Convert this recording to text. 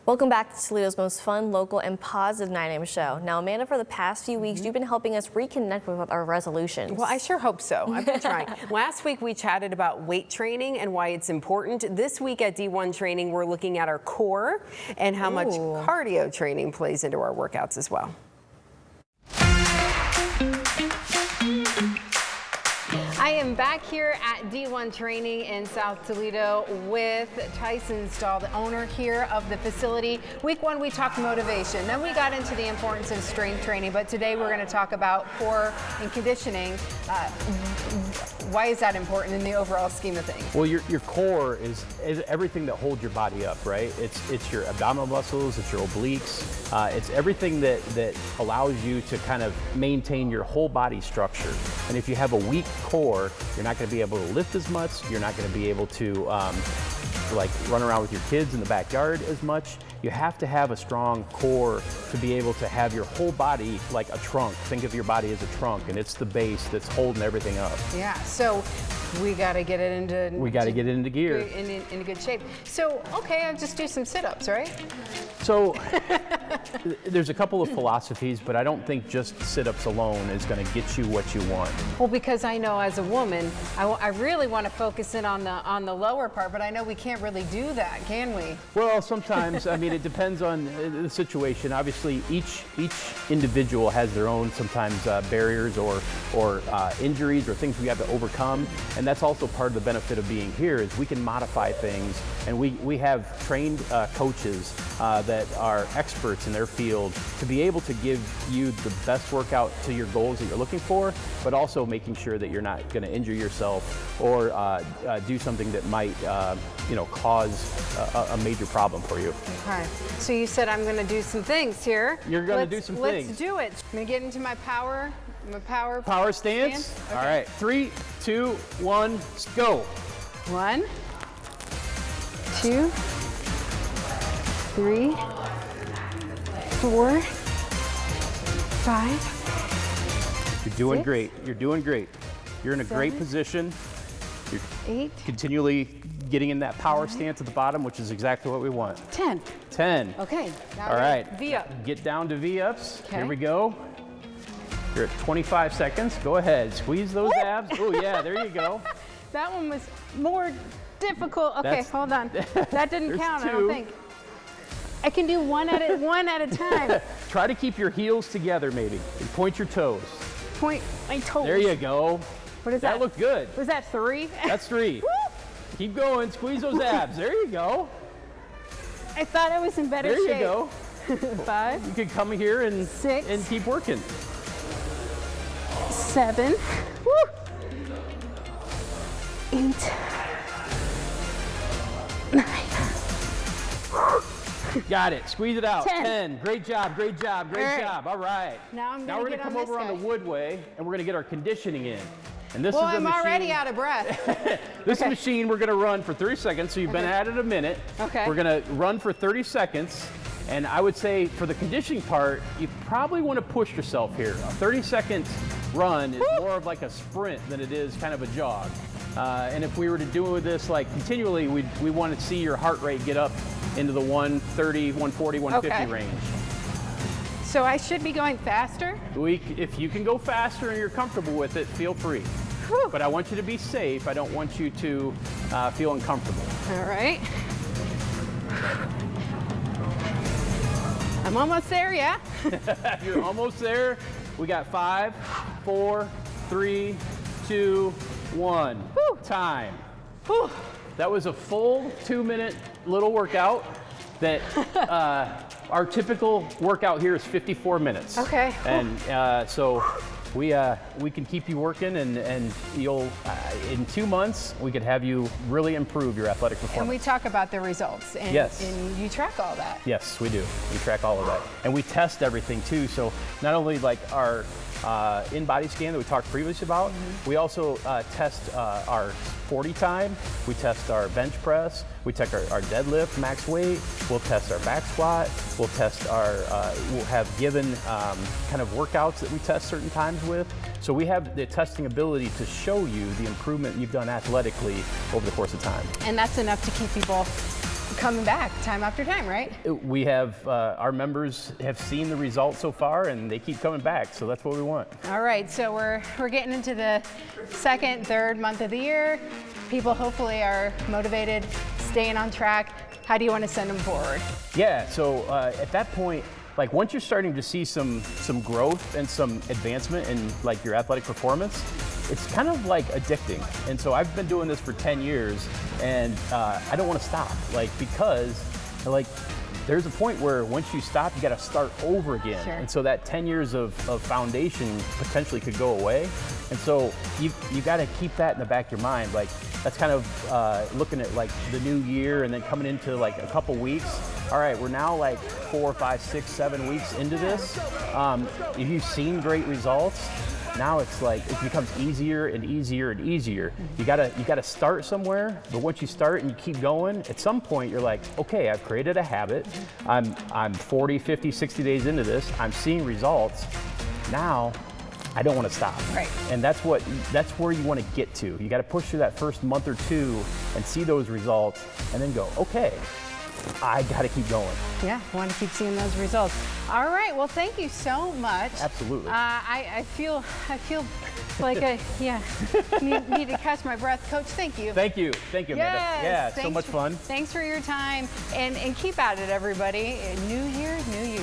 Welcome back to Toledo's most fun, local, and positive 9 a.m. show. Now, Amanda, for the past few weeks, you've been helping us reconnect with our resolutions. Well, I sure hope so. I've been trying. Last week, we chatted about weight training and why it's important. This week at D1 Training, we're looking at our core and how much cardio training plays into our workouts as well. I am back here at D1 Training in South Toledo with Tyson Stahl, the owner here of the facility. Week one, we talked motivation. Then we got into the importance of strength training, but today we're going to talk about core and conditioning. Why is that important in the overall scheme of things? Well, your core is everything that holds your body up, right? It's your abdominal muscles, it's your obliques, it's everything that allows you to kind of maintain your whole body structure. And if you have a weak core, you're not going to be able to lift as much. You're not going to be able to like run around with your kids in the backyard as much. You have to have a strong core to be able to have your whole body like a trunk. Think of your body as a trunk, and it's the base that's holding everything up. Yeah, so we got to get it into... We got to get it into gear. In good shape. So, okay, I'll just do some sit-ups, right? So, there's a couple of philosophies, but I don't think just sit-ups alone is going to get you what you want. Well, because I know as a woman, I really want to focus in on the lower part, but I know we can't really do that, can we? Well, sometimes, I mean, it depends on the situation. Obviously, each individual has their own sometimes barriers or injuries or things we have to overcome. And that's also part of the benefit of being here is we can modify things, and we have trained coaches that are experts in their field to be able to give you the best workout to your goals that you're looking for, but also making sure that you're not going to injure yourself or do something that might cause a major problem for you. Okay. So you said I'm going to do some things here. You're going to do some things. Let's do it. I'm going to get into my power stance. Okay. All right. 3, 2, 1, let's go. 1, 2, 3, 4, 5. You're doing 6, great. You're doing great. You're in a 7, great position. You're 8. Continually getting in that power stance at the bottom, which is exactly what we want. 10. 10. Okay. Now all right. V up. Get down to V-ups. Okay. Here we go. You're at 25 seconds. Go ahead. Squeeze those abs. Oh, yeah. There you go. That one was more difficult. Okay, hold on. That didn't count, 2. I don't think. I can do one at a time. Try to keep your heels together, maybe. And point your toes. Point my toes. There you go. What is that? That looked good. Was that 3? That's 3. Keep going. Squeeze those abs. There you go. I thought I was in better shape. There you go. 5. You could come here and 6. And keep working. 7. 8. 9. Got it. Squeeze it out. 10. Great job. Great job. Great job. All right. Now we're going to come over on the wood way, and we're going to get our conditioning in. And this is I'm already out of breath. This machine we're going to run for 30 seconds. So you've been at it a minute. Okay. We're going to run for 30 seconds. And I would say for the conditioning part, you probably want to push yourself here. A 30-second run is more of like a sprint than it is kind of a jog. And if we were to do this like continually, we want to see your heart rate get up into the 130, 140, 150 range. So I should be going faster? If you can go faster and you're comfortable with it, feel free. Whew. But I want you to be safe. I don't want you to feel uncomfortable. All right. I'm almost there, yeah? You're almost there. We got 5, 4, 3, 2, 1. Whew. Time. Whew. That was a full 2-minute little workout that our typical workout here is 54 minutes. Okay. And so we can keep you working, and you'll in 2 months we could have you really improve your athletic performance. And we talk about the results. And, yes. And you track all that. Yes, we do. We track all of that, and we test everything too. So not only like our in-body scan that we talked previously about, we also test our 40 time. We test our bench press. We test our deadlift max weight. We'll test our back squat. We'll test our, we'll have given kind of workouts that we test certain times with. So we have the testing ability to show you the improvement you've done athletically over the course of time. And that's enough to keep people coming back time after time, right? We have, our members have seen the results so far and they keep coming back, so that's what we want. All right, so we're getting into the second, third month of the year. People hopefully are motivated, staying on track. How do you want to send them forward? Yeah, so at that point, like once you're starting to see some growth and some advancement in like your athletic performance, it's kind of like addicting. And so I've been doing this for 10 years and I don't want to stop, like, because like there's a point where once you stop, you got to start over again. Sure. And so that 10 years of foundation potentially could go away. And so you got to keep that in the back of your mind. Like that's kind of looking at like the new year and then coming into like a couple weeks. All right, we're now like 4, 5, 6, 7 weeks into this. If you've seen great results, now it's like it becomes easier and easier and easier. You gotta start somewhere, but once you start and you keep going, at some point you're like, okay, I've created a habit. I'm 40, 50, 60 days into this. I'm seeing results. Now I don't want to stop. Right. And that's where you want to get to. You got to push through that first month or two and see those results, and then go, okay, I got to keep going. Yeah, want to keep seeing those results. All right, well, thank you so much. Absolutely. I feel like need to catch my breath. Coach, thank you. Thank you, Amanda. Yes, Yeah, so much fun. Thanks for your time, and keep at it, everybody. New year, new you.